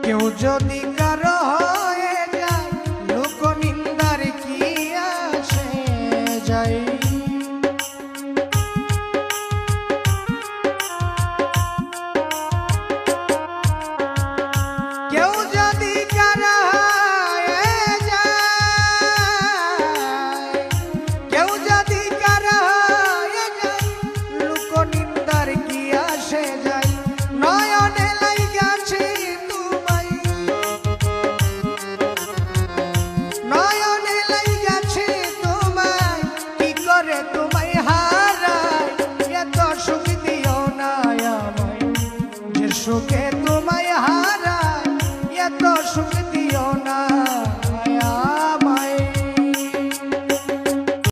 কেউ যদি কারো হয়ে যায় লোক নিন্দার কি আসে যায়। কেউ যদি কারো হয়ে যায়, কেউ যদি কারো হয়ে যায় লোক নিন্দার কি আসে যায়। নয়নে লাইগাছে তোমায়, নয়নে লাইগাছে তোমায়, কি করে তোমায় হারাই। এত সুখ দিও না আমায় যে সুখে